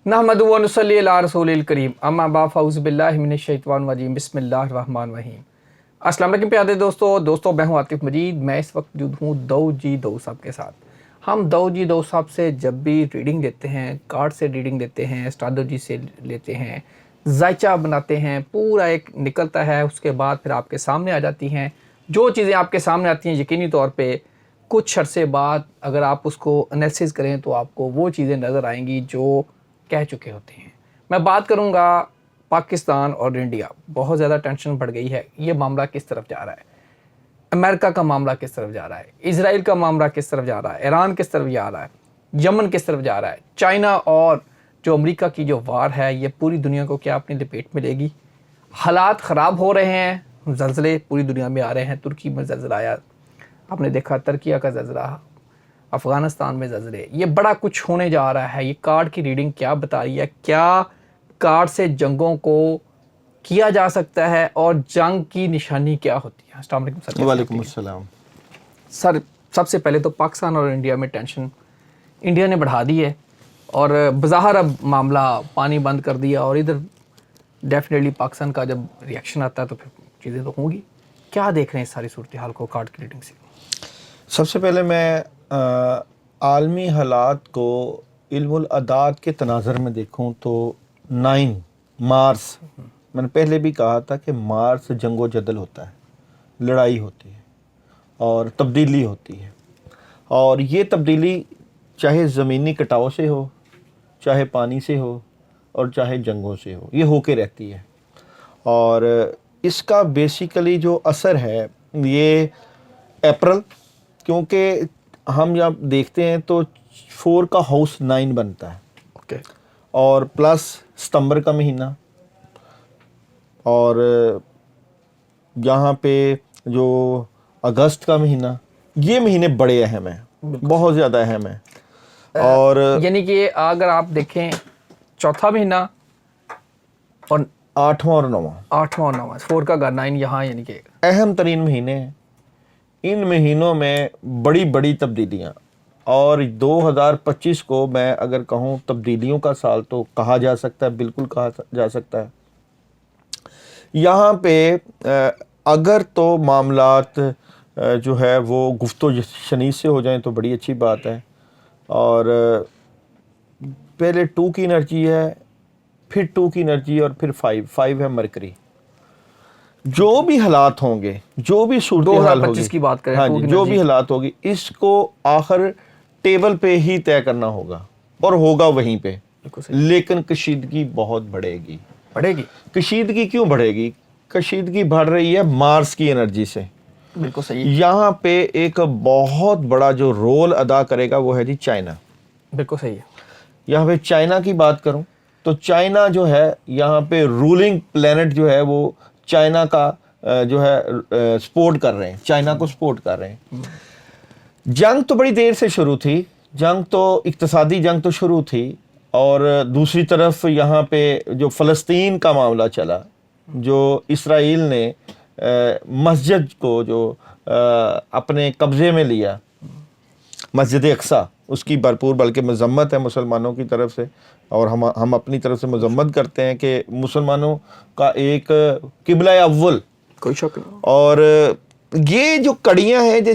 नहमदु व नुसल्ली अला रसूलिल करीम अम्मा बाद फ़ऊज़ु बिल्लाहि मिनश शैतानिर रजीम बिस्मिल्लाहिर रहमानिर रहीम। अस्सलाम वालेकुम प्यारे दोस्तों मैं हूं आतिफ मजीद। मैं इस वक्त मौजूद हूं दाऊद साहब के साथ। हम दाऊद साहब से जब भी रीडिंग लेते हैं, कार्ड से रीडिंग लेते हैं, एस्ट्रोलॉजी से लेते हैं, जायचा बनाते हैं, पूरा एक निकलता है, उसके बाद फिर आपके सामने आ जाती हैं। जो चीज़ें आपके सामने आती हैं यकीनी तौर पे कुछ अरसे बाद अगर आप उसको एनालिसिस करें तो आपको वो चीज़ें नज़र आएंगी जो कह चुके होते हैं। मैं बात करूंगा पाकिस्तान और इंडिया, बहुत ज़्यादा टेंशन बढ़ गई है। ये मामला किस तरफ जा रहा है, अमेरिका का मामला किस तरफ जा रहा है, इजराइल का मामला किस तरफ जा रहा है, ईरान किस तरफ जा रहा है, यमन किस तरफ जा रहा है, चाइना और जो अमेरिका की जो वार है ये पूरी दुनिया को क्या अपनी लपेट में लेगी। हालात ख़राब हो रहे हैं, ज़लज़ले पूरी दुनिया में आ रहे हैं। तुर्की में ज़लज़ला आया, आपने देखा, तुर्की का ज़लज़ला, अफ़गानिस्तान में ज़लज़ले, ये बड़ा कुछ होने जा रहा है। ये कार्ड की रीडिंग क्या बता रही है, क्या कार्ड से जंगों को किया जा सकता है और जंग की निशानी क्या होती है। अस्सलाम वालेकुम सर। वालेकुम अस्सलाम। सर सबसे पहले तो पाकिस्तान और इंडिया में टेंशन इंडिया ने बढ़ा दी है और बज़ाहिर अब मामला पानी बंद कर दिया, और इधर डेफिनेटली पाकिस्तान का जब रिएक्शन आता है तो फिर चीज़ें तो होंगी। क्या देख रहे हैं इस सारी सूरत हाल को कार्ड की रीडिंग से? सबसे पहले मैं आलमी हालात को इल्मुल अदाद के तनाज़र में देखूं तो 9 मार्च, मैंने पहले भी कहा था कि मार्च जंगो जदल होता है, लड़ाई होती है और तब्दीली होती है, और ये तब्दीली चाहे ज़मीनी कटाव से हो, चाहे पानी से हो और चाहे जंगों से हो, ये होके रहती है। और इसका बेसिकली जो असर है ये अप्रैल, क्योंकि हम जब देखते हैं तो 4 का हाउस 9 बनता है, ओके, और प्लस सितंबर का महीना, और यहाँ पे जो अगस्त का महीना, ये महीने बड़े अहम हैं, बहुत ज़्यादा अहम हैं। और यानी कि अगर आप देखें चौथा महीना और 8वां और 9वां, 4 का 9 यहाँ, यानी कि अहम तरीन महीने हैं। इन महीनों में बड़ी बड़ी तब्दीलियाँ, और 2025 को मैं अगर कहूँ तब्दीलियों का साल तो कहा जा सकता है, बिल्कुल कहा जा सकता है। यहाँ पे अगर तो मामलात जो है वो गुफ्तो शनीद से हो जाएं तो बड़ी अच्छी बात है। और पहले 2 की एनर्जी है, फिर 2 की एनर्जी, और फिर 5 है मरकरी। जो भी हालात होंगे, जो भी सूरत हाल होगी, की बात करें, हाँ जी, जो भी हालात होगी, इसको आखिर टेबल पे ही तय करना होगा और होगा वहीं पे। लेकिन कशीदगी बहुत बढ़ेगी। कशीदगी क्यों बढ़ेगी? कशीदगी बढ़ रही है मार्स की एनर्जी से। बिल्कुल सही। यहाँ पे एक बहुत बड़ा जो रोल अदा करेगा वो है जी चाइना। बिल्कुल सही है। यहाँ पे चाइना की बात करूँ तो चाइना जो है यहाँ पे रूलिंग प्लेनेट जो है वो चाइना का जो है सपोर्ट कर रहे हैं, चाइना को सपोर्ट कर रहे हैं। जंग तो बड़ी देर से शुरू थी, जंग तो इक्तिसादी जंग तो शुरू थी, और दूसरी तरफ यहाँ पे जो फ़लस्तीन का मामला चला, जो इसराइल ने मस्जिद को जो अपने कब्ज़े में लिया, मस्जिद अक्सा, उसकी भरपूर बल्कि मज़म्मत है मुसलमानों की तरफ से, और हम अपनी तरफ से मज़म्मत करते हैं कि मुसलमानों का एक किबला अव्वल, कोई शक नहीं। और ये जो कड़ियाँ हैं जो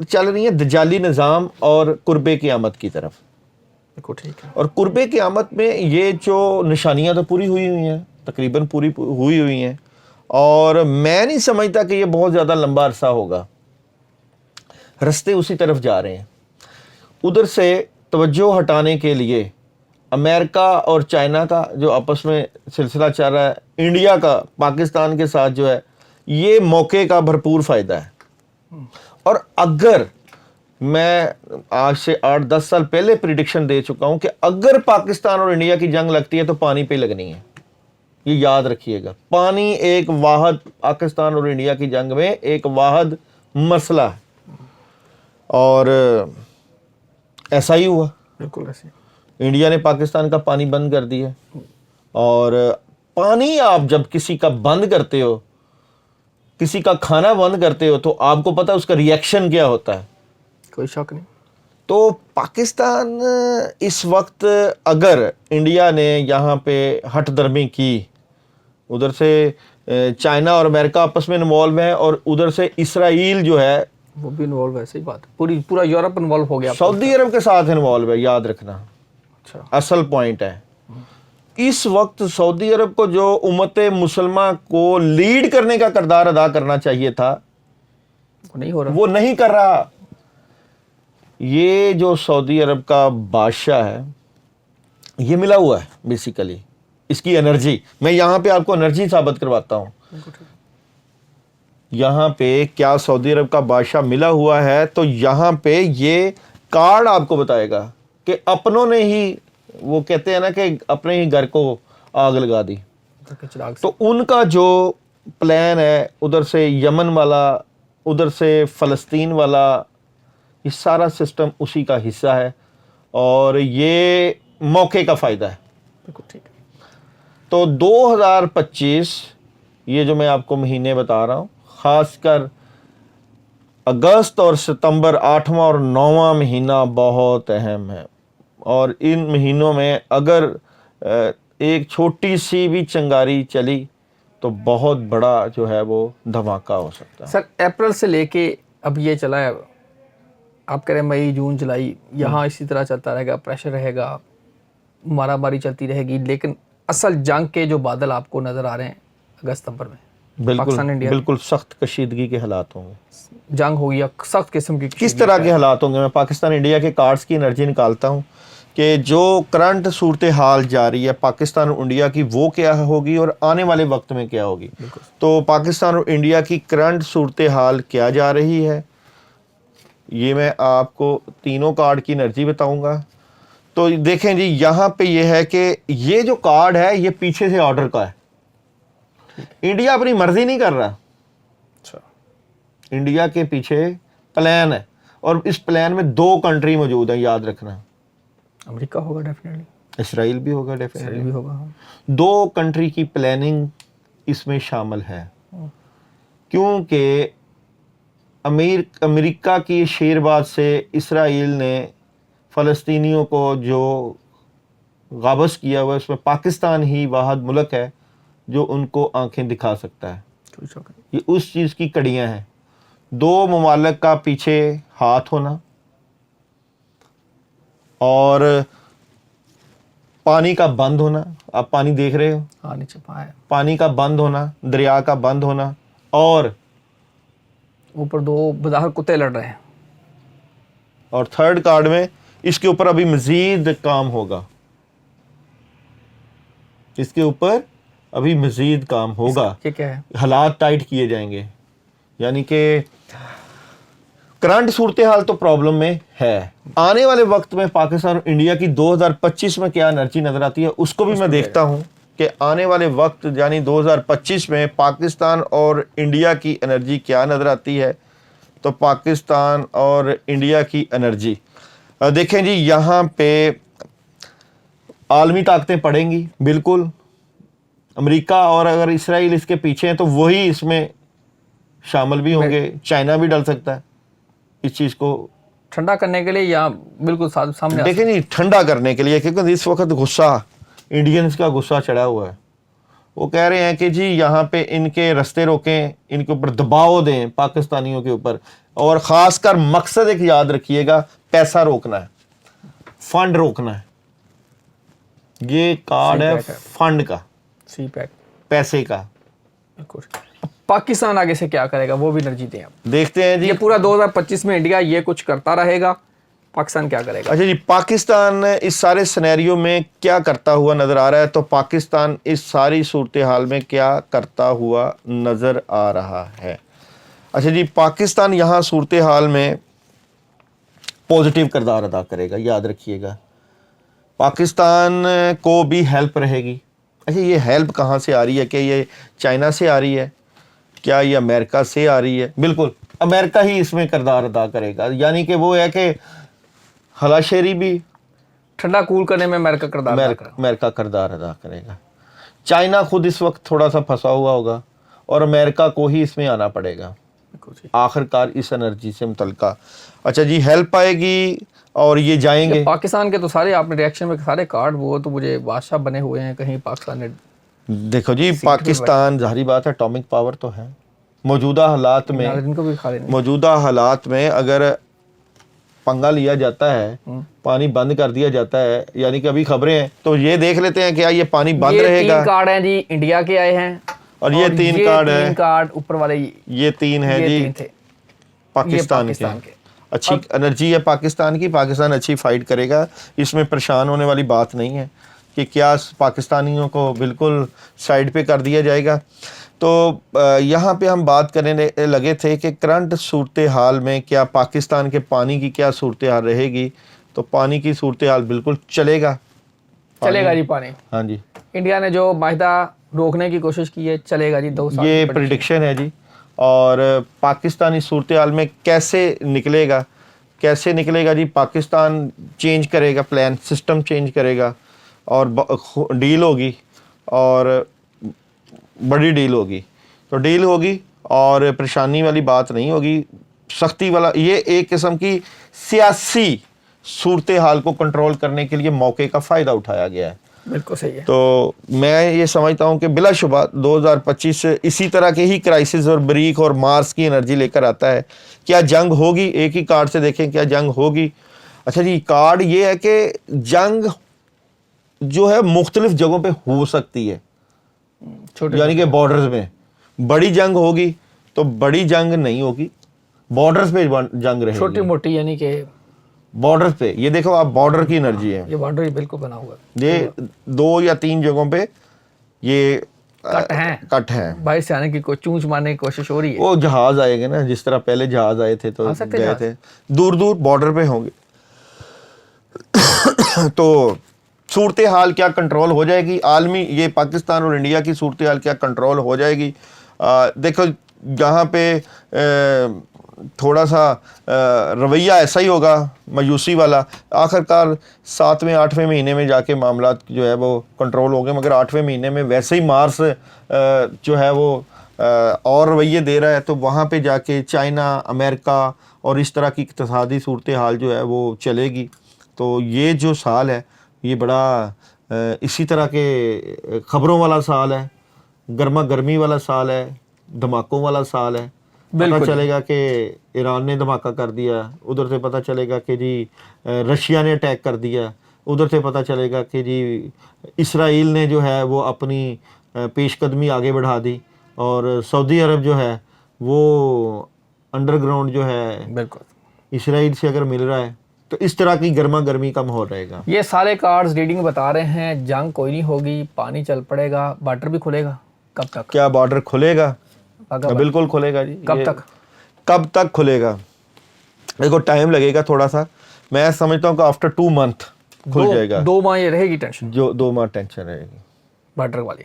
चल रही हैं दजाली निज़ाम और कुर्बे क़यामत की तरफ। ठीक है। और कुर्बे क़यामत में ये जो निशानियाँ तो पूरी हुई हुई हैं, तकरीबन पूरी हुई हुई हैं, और मैं नहीं समझता कि ये बहुत ज़्यादा लंबा अरसा होगा। रास्ते उसी तरफ जा रहे हैं। उधर से तवज्जो हटाने के लिए अमेरिका और चाइना का जो आपस में सिलसिला चल रहा है, इंडिया का पाकिस्तान के साथ जो है, ये मौके का भरपूर फ़ायदा है। और अगर मैं आज से 8-10 साल पहले प्रिडिक्शन दे चुका हूं कि अगर पाकिस्तान और इंडिया की जंग लगती है तो पानी पे लगनी है, ये याद रखिएगा। पानी एक वाहद, पाकिस्तान और इंडिया की जंग में एक वाहद मसला है, और ऐसा ही हुआ। बिल्कुल ऐसे इंडिया ने पाकिस्तान का पानी बंद कर दिया, और पानी आप जब किसी का बंद करते हो, किसी का खाना बंद करते हो, तो आपको पता है उसका रिएक्शन क्या होता है। कोई शक नहीं। तो पाकिस्तान इस वक्त अगर इंडिया ने यहाँ पे हट दर्मी की, उधर से चाइना और अमेरिका आपस में इन्वॉल्व है और उधर से इसराइल जो है वो भी इन्वॉल्व है, सही बात है, पूरा यूरोप इन्वॉल्व हो गया। सऊदी अरब के साथ इन्वॉल्व है, याद रखना। अच्छा, असल पॉइंट है इस वक्त सऊदी अरब को जो उम्मत मुसलमान को लीड करने का किरदार अदा करना चाहिए था, वो नहीं हो रहा। वो नहीं कर रहा। ये जो सऊदी अरब का बादशाह है, ये मिला हुआ है बेसिकली इसकी एनर्जी। मैं यहाँ पे आपको एनर्जी साबित करवाता हूँ। यहाँ पे क्या सऊदी अरब का बादशाह मिला हुआ है, तो यहाँ पे ये कार्ड आपको बताएगा कि अपनों ने ही, वो कहते हैं ना कि अपने ही घर को आग लगा दी। तो उनका जो प्लान है, उधर से यमन वाला, उधर से फ़लस्तीन वाला, ये सारा सिस्टम उसी का हिस्सा है और ये मौके का फ़ायदा है। बिल्कुल ठीक है। तो 2025 ये जो मैं आपको महीने बता रहा हूँ, ख़ासकर अगस्त और सितंबर 8वां और 9वां महीना बहुत अहम है। और इन महीनों में अगर एक छोटी सी भी चिंगारी चली तो बहुत बड़ा जो है वो धमाका हो सकता है। सर, अप्रैल से लेके अब ये चला है, आप कह रहे हैं मई जून जुलाई, यहाँ इसी तरह चलता रहेगा, प्रेशर रहेगा, मारामारी चलती रहेगी, लेकिन असल जंग के जो बादल आपको नजर आ रहे हैं अगस्त सितंबर में, पाकिस्तान इंडिया बिल्कुल सख्त कशीदगी के हालात होंगे। जंग होगी या सख्त किस्म की किस तरह के हालात होंगे? मैं पाकिस्तान इंडिया के कार्ड्स की एनर्जी निकालता हूँ कि जो करंट सूरत हाल जारी है पाकिस्तान और इंडिया की, वो क्या होगी और आने वाले वक्त में क्या होगी। तो पाकिस्तान और इंडिया की करंट सूरत हाल क्या जा रही है, ये मैं आपको तीनों कार्ड की एनर्जी बताऊंगा। तो देखें जी, यहाँ पे ये है कि ये जो कार्ड है ये पीछे से ऑर्डर का है। इंडिया अपनी मर्जी नहीं कर रहा। अच्छा, इंडिया के पीछे प्लान है और इस प्लान में 2 कंट्री मौजूद है, याद रखना। अमेरिका होगा डेफिनेटली, इसराइल भी होगा इसराइल डेफिनेटली। भी होगा। हाँ। 2 कंट्री की प्लानिंग इसमें शामिल है, क्योंकि अमेरिका की शेरबाज से इसराइल ने फ़लस्तीनियों को जो गाबस किया हुआ है, उसमें पाकिस्तान ही वाहिद मुल्क है जो उनको आंखें दिखा सकता है। ये उस चीज़ की कड़ियाँ हैं। 2 ममालिक का पीछे हाथ होना और पानी का बंद होना। आप पानी देख रहे हो, हाँ, नीचे पानी का बंद होना, दरिया का बंद होना, और ऊपर 2 बाहर कुत्ते लड़ रहे हैं। और थर्ड कार्ड में इसके ऊपर अभी मजीद काम होगा, इसके ऊपर अभी मजीद काम होगा। ये क्या है? हालात टाइट किए जाएंगे, यानी कि करंट सूरत हाल तो प्रॉब्लम में है। आने वाले वक्त में पाकिस्तान और इंडिया की 2025 में क्या एनर्जी नजर आती है, उसको भी मैं देखता हूं कि आने वाले वक्त यानी 2025 में पाकिस्तान और इंडिया की एनर्जी क्या नजर आती है। तो पाकिस्तान और इंडिया की एनर्जी देखें जी, यहाँ पे आलमी ताकतें पड़ेंगी बिल्कुल। अमेरिका और अगर इसराइल इसके पीछे हैं तो वही इसमें शामिल भी होंगे। चाइना भी डल सकता है इस चीज़ को ठंडा करने के लिए, या बिल्कुल सामने देखें नहीं, ठंडा करने के लिए, क्योंकि इस वक्त गुस्सा, इंडियंस का गुस्सा चढ़ा हुआ है। वो कह रहे हैं कि जी यहाँ पे इनके रास्ते रोकें, इनके ऊपर दबाव दें पाकिस्तानियों के ऊपर, और ख़ासकर मकसद एक याद रखिएगा, पैसा रोकना है, फंड रोकना है। ये कार्ड है फंड का, CPEC, पैसे का। बिल्कुल। पाकिस्तान आगे से क्या करेगा वो भी एनर्जी दें आप। देखते हैं जी। ये पूरा 2025 में इंडिया ये कुछ करता रहेगा, पाकिस्तान क्या करेगा? अच्छा जी, पाकिस्तान इस सारे सिनेरियो में क्या करता हुआ नज़र आ रहा है? तो पाकिस्तान इस सारी सूरत हाल में क्या करता हुआ नज़र आ रहा है? अच्छा जी, पाकिस्तान यहाँ सूरत हाल में पॉजिटिव किरदार अदा करेगा, याद रखिएगा। पाकिस्तान को भी हेल्प रहेगी। अच्छा, ये हेल्प कहाँ से आ रही है? कि ये चाइना से आ रही है? क्या ये अमेरिका से आ रही है? बिल्कुल अमेरिका ही इसमें किरदार अदा करेगा, यानी कि वो है कि हलाशेरी भी, ठंडा कूल करने में अमेरिका किरदार अदा करेगा। चाइना खुद इस वक्त थोड़ा सा फंसा हुआ होगा और अमेरिका को ही इसमें आना पड़ेगा। बिल्कुल सही। आखिरकार इस एनर्जी से मुतलका। अच्छा जी, हेल्प आएगी और ये जाएंगे। पाकिस्तान के तो सारे आपने रिएक्शन में सारे कार्ड, वो तो मुझे बादशाह बने हुए हैं कहीं पाकिस्तान ने। देखो जी, पाकिस्तान जाहिर बात है एटॉमिक पावर तो है मौजूदा हालात में। नाज़रीन को भी खा लेने। मौजूदा हालात में अगर पंगा लिया जाता है, पानी बंद कर दिया जाता है, यानी कि अभी खबरें हैं तो ये देख लेते हैं क्या ये पानी बंद ये रहेगा। 3 कार्ड हैं जी, इंडिया के आए हैं और ये 3 कार्ड हैं, 3 कार्ड ऊपर वाले ये 3 है ये जी 3 थे, ये पाकिस्तान के। अच्छी एनर्जी है पाकिस्तान की, पाकिस्तान अच्छी फाइट करेगा, इसमें परेशान होने वाली बात नहीं है कि क्या पाकिस्तानियों को बिल्कुल साइड पे कर दिया जाएगा। तो यहाँ पे हम बात करने लगे थे कि करंट सूरत हाल में क्या पाकिस्तान के पानी की क्या सूरत हाल रहेगी। तो पानी की सूरत हाल बिल्कुल चलेगा जी पानी। हाँ जी, इंडिया ने जो माहिदा रोकने की कोशिश की है, चलेगा जी 2 साल ये की प्रेडिक्शन है जी। और पाकिस्तानी सूरत हाल में कैसे निकलेगा जी, पाकिस्तान चेंज करेगा, प्लान सिस्टम चेंज करेगा और डील होगी और बड़ी डील होगी। तो डील होगी और परेशानी वाली बात नहीं होगी, सख्ती वाला। ये एक किस्म की सियासी सूरत हाल को कंट्रोल करने के लिए मौके का फ़ायदा उठाया गया है। बिल्कुल सही है। तो मैं ये समझता हूँ कि बिलाशुबा 2025 इसी तरह के ही क्राइसिस और ब्रीक और मार्स की एनर्जी लेकर आता है। क्या जंग होगी? एक ही कार्ड से देखें क्या जंग होगी। अच्छा जी, कार्ड ये है कि जंग जो है मुख्तलिफ जगहों पे हो सकती है, यानी कि बॉर्डर्स में बड़ी जंग होगी तो बड़ी जंग नहीं होगी, बॉर्डर्स पे जंग रहेगी, छोटी मोटी, यानी कि बॉर्डर पे। ये देखो आप, बॉर्डर की एनर्जी है, ये बॉर्डर बिल्कुल बना हुआ है। ये 2 या 3 जगहों पे ये कट हैं। बाहर से आने की कोई चूंच मारने की कोशिश हो रही है। वो जहाज आएंगे ना, जिस तरह पहले जहाज आए थे तो गए थे, दूर दूर बॉर्डर पे होंगे। तो सूरत हाल क्या कंट्रोल हो जाएगी आलमी, ये पाकिस्तान और इंडिया की सूरत हाल क्या कंट्रोल हो जाएगी। देखो जहाँ पे थोड़ा सा रवैया ऐसा ही होगा मायूसी वाला, आखिरकार 7वें 8वें महीने में जाके मामला जो है वो कंट्रोल हो गए। मगर 8वें महीने में वैसे ही मार्स जो है वो और रवैये दे रहा है, तो वहाँ पे जाके चाइना, अमेरिका और इस तरह की इक़्तिसादी सूरत हाल जो है वो चलेगी। तो ये जो साल है ये बड़ा इसी तरह के ख़बरों वाला साल है, गर्मा गर्मी वाला साल है, धमाकों वाला साल है। पता चलेगा कि ईरान ने धमाका कर दिया, उधर से पता चलेगा कि जी रशिया ने अटैक कर दिया, उधर से पता चलेगा कि जी इसराइल ने जो है वो अपनी पेशकदमी आगे बढ़ा दी और सऊदी अरब जो है वो अंडरग्राउंड जो है बिल्कुल इसराइल से अगर मिल रहा है, तो इस तरह की गर्मा गर्मी का माहौल रहेगा। ये सारे कार्ड्स रीडिंग बता रहे हैं जंग कोई नहीं होगी, पानी चल पड़ेगा, बॉर्डर भी खुलेगा। कब तक? क्या बॉर्डर खुलेगा? बिल्कुल खुलेगा जी। कब तक खुलेगा? देखो टाइम लगेगा थोड़ा सा, मैं समझता हूँ कि आफ्टर 2 मंथ खुल जाएगा। 2 माह ये रहेगी टेंशन, जो 2 माह टेंशन रहेगी बॉर्डर वाली,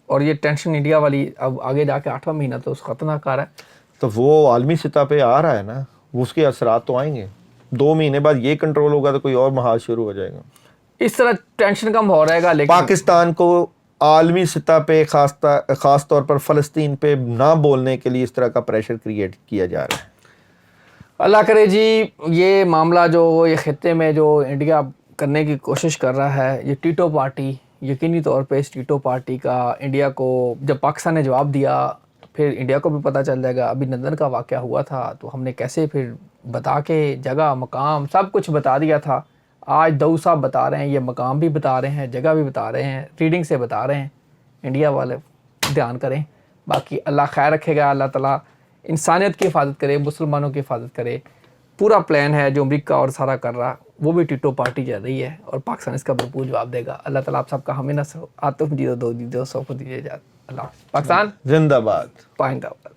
और ये टेंशन इंडिया वाली अब आगे जाके 8वां महीना तो खतरनाक आ रहा है। तो वो आलमी सतह पे आ रहा है ना, उसके असरात तो आएंगे। 2 महीने बाद ये कंट्रोल होगा तो कोई और महाज शुरू हो जाएगा। इस तरह टेंशन कम हो रहेगा। लेकिन पाकिस्तान को आलमी सतह पे खास तौर पर फ़लस्तीन पे ना बोलने के लिए इस तरह का प्रेशर क्रिएट किया जा रहा है। अल्लाह करे जी ये मामला जो ये खित्ते में जो इंडिया करने की कोशिश कर रहा है, ये टीटो पार्टी, यकीनी तौर पे इस टीटो पार्टी का इंडिया को, जब पाकिस्तान ने जवाब दिया तो फिर इंडिया को भी पता चल जाएगा। अभी लंदन का वाक़या हुआ था तो हमने कैसे फिर बता के जगह मकाम सब कुछ बता दिया था। आज दाऊद साहब बता रहे हैं, ये मकाम भी बता रहे हैं, जगह भी बता रहे हैं, रीडिंग से बता रहे हैं। इंडिया वाले ध्यान करें। बाकी अल्लाह खैर रखेगा, अल्लाह ताला इंसानियत की हिफाजत करे, मुसलमानों की हिफाजत करे। पूरा प्लान है जो अमेरिका और सारा कर रहा, वो भी टीटो पार्टी चल रही है और पाकिस्तान इसका भरपूर जवाब देगा। अल्लाह ताला आप सबका हमें नस्र आतिफ जी दो सौ को दीजिए। अल्लाह पाकिस्तान जिंदाबाद, पाइंदाबाद।